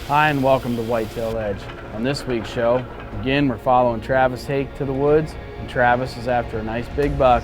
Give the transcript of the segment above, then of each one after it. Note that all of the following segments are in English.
Hi and welcome to Whitetail Edge. On this week's show, again we're following Travis Hake to the woods, and Travis is after a nice big buck.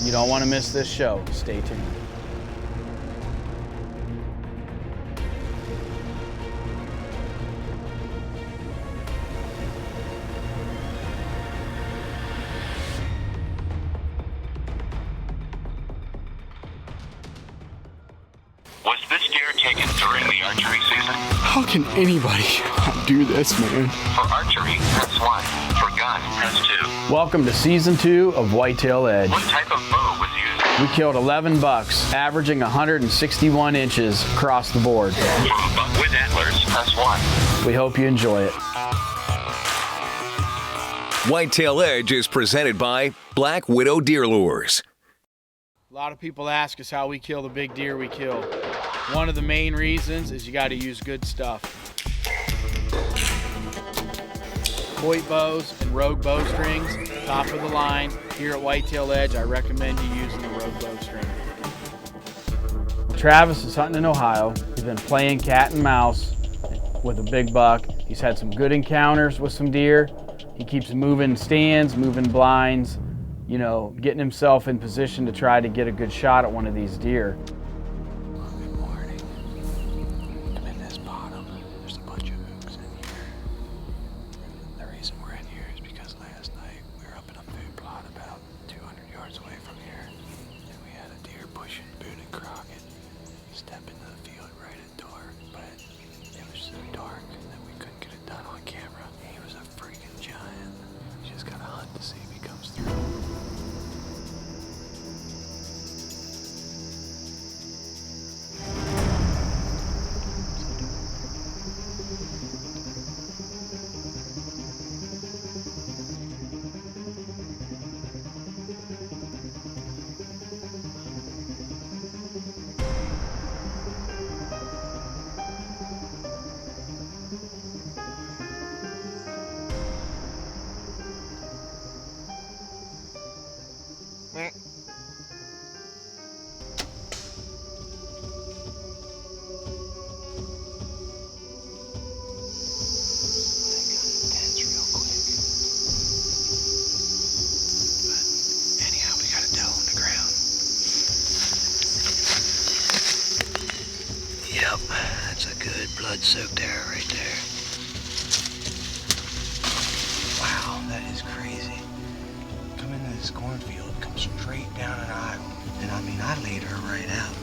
You don't want to miss this show. Stay tuned. Was this deer taken during the archery season? How can anybody do this, man? For archery, press 1. For gun, press 2. Welcome to Season 2 of Whitetail Edge. What type of bow was used? We killed 11 bucks, averaging 161 inches across the board. For a buck with antlers, press 1. We hope you enjoy it. Whitetail Edge is presented by Black Widow Deer Lures. A lot of people ask us how we kill the big deer we kill. One of the main reasons is you got to use good stuff. Hoyt bows and Rogue bowstrings, top of the line. Here at Whitetail Edge, I recommend you using the Rogue bowstring. Travis is hunting in Ohio. He's been playing cat and mouse with a big buck. He's had some good encounters with some deer. He keeps moving stands, moving blinds, you know, getting himself in position to try to get a good shot at one of these deer. Good morning. I'm in this bottom. There's a bunch of hooks in here. The reason we're in here is because last night we were up in a food plot about 200 yards away from here, and we had a deer pushing Boone and Crockett. Step into the field right at dark, but it was so dark that we couldn't get it done on camera. He was a freaking giant. You just gotta hunt to see if he comes through. Yep, that's a good blood-soaked arrow right there. Wow, that is crazy. Come into this cornfield, come straight down an aisle, and I mean, I laid her right out,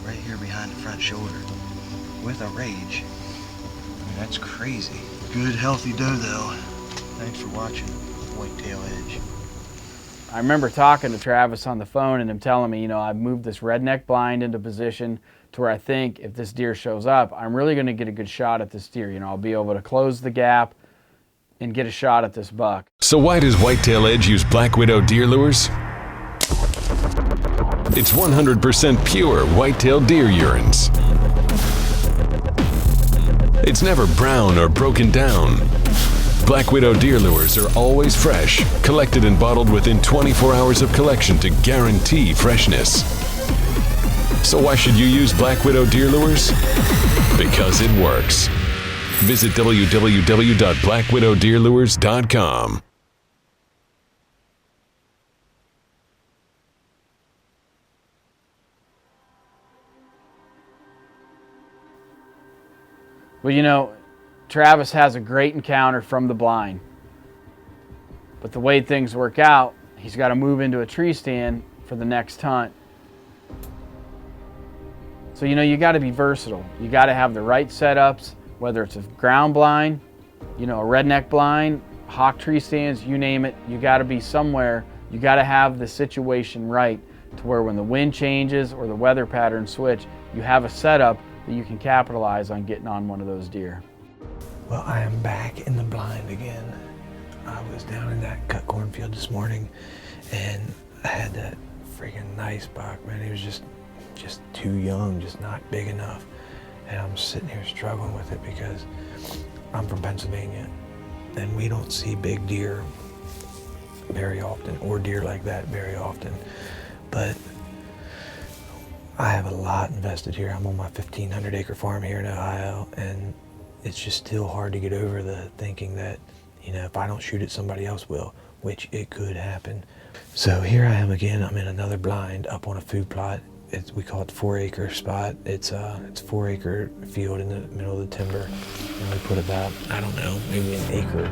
right here behind the front shoulder, with a rage. I mean, that's crazy. Good, healthy doe, though. Thanks for watching Whitetail Edge. I remember talking to Travis on the phone and him telling me, you know, I've moved this redneck blind into position to where I think if this deer shows up, I'm really going to get a good shot at this deer. You know, I'll be able to close the gap and get a shot at this buck. So why does Whitetail Edge use Black Widow Deer Lures? It's 100% pure whitetail deer urines. It's never brown or broken down. Black Widow Deer Lures are always fresh, collected and bottled within 24 hours of collection to guarantee freshness. So why should you use Black Widow Deer Lures? Because it works. Visit www.blackwidowdeerlures.com. Well, you know, Travis has a great encounter from the blind. But the way things work out, he's got to move into a tree stand for the next hunt. So, you know, you got to be versatile. You got to have the right setups, whether it's a ground blind, you know, a redneck blind, hawk tree stands, you name it. You got to be somewhere. You got to have the situation right to where when the wind changes or the weather patterns switch, you have a setup that you can capitalize on getting on one of those deer. Well, I am back in the blind again. I was down in that cut cornfield this morning, and I had that freaking nice buck, man. He was just too young, just not big enough. And I'm sitting here struggling with it because I'm from Pennsylvania, and we don't see big deer very often, or deer like that very often. But I have a lot invested here. I'm on my 1,500 acre farm here in Ohio, and it's just still hard to get over the thinking that, you know, if I don't shoot it, somebody else will, which it could happen. So here I am again. I'm in another blind up on a food plot. We call it 4-acre spot. It's a 4-acre field in the middle of the timber, and we put about, I don't know, maybe an acre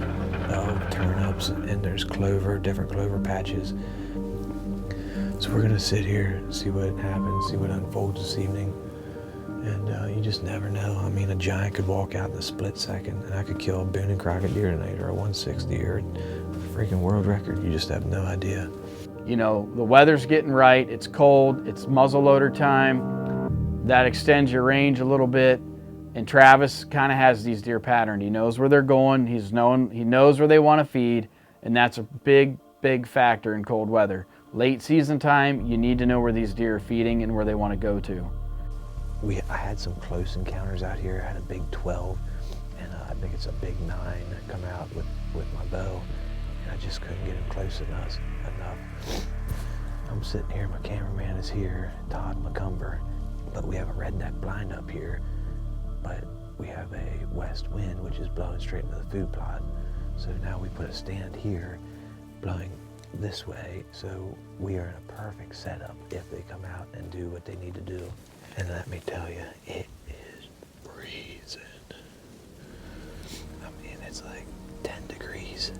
of turnips, and there's clover, different clover patches. So we're gonna sit here and see what happens, see what unfolds this evening. And you just never know. I mean, a giant could walk out in a split second, and I could kill a Boone and Crockett deer tonight, or a 160 or a freaking world record. You just have no idea. You know, the weather's getting right, it's cold, it's muzzleloader time. That extends your range a little bit. And Travis kind of has these deer patterned. He knows where they're going, he knows where they want to feed, and that's a big, big factor in cold weather. Late season time, you need to know where these deer are feeding and where they want to go to. I had some close encounters out here. I had a big 12, and I think it's a big 9 come out with my bow, and I just couldn't get him close enough. I'm sitting here, my cameraman is here, Todd McCumber, but we have a redneck blind up here, but we have a west wind which is blowing straight into the food plot. So now we put a stand here blowing this way, so we are in a perfect setup if they come out and do what they need to do. And let me tell you, it is freezing. I mean, it's like 10 degrees.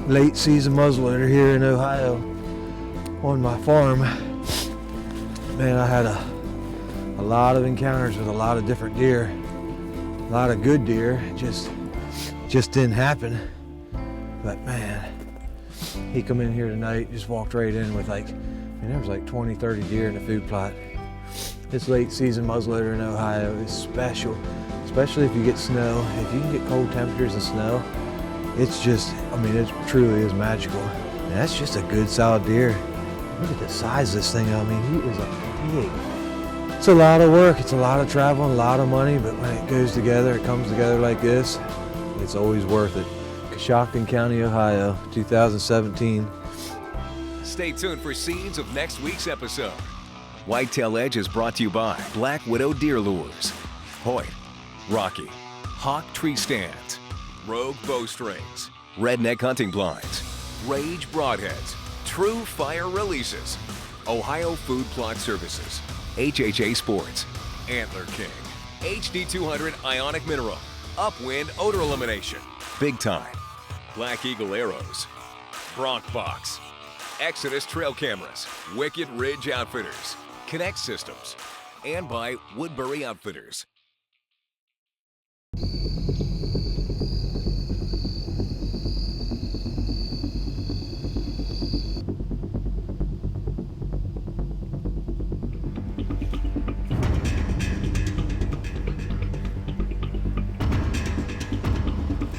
Late season muzzleloader here in Ohio on my farm. Man, I had a lot of encounters with a lot of different deer, a lot of good deer. Just didn't happen. But man, he come in here tonight, just walked right in with like, man, there was like 20, 30 deer in the food plot. This late season muzzleloader in Ohio is special, especially if you get snow. If you can get cold temperatures and snow, it's just, I mean, it truly is magical. And that's just a good solid deer. Look at the size of this thing. I mean, he is a big. It's a lot of work, it's a lot of travel, and a lot of money, but when it goes together, it comes together like this, it's always worth it. Coshocton County, Ohio, 2017. Stay tuned for scenes of next week's episode. Whitetail Edge is brought to you by Black Widow Deer Lures, Hoyt, Rocky, Hawk Tree Stands, Rogue Bowstrings, Redneck Hunting Blinds, Rage Broadheads, True Fire Releases, Ohio Food Plot Services, HHA Sports, Antler King, HD200 Ionic Mineral, Upwind Odor Elimination, Big Time, Black Eagle Arrows, Bronc Box, Exodus Trail Cameras, Wicked Ridge Outfitters, Connect Systems, and by Woodbury Outfitters.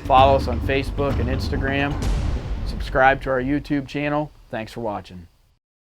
Follow us on Facebook and Instagram. Subscribe to our YouTube channel. Thanks for watching.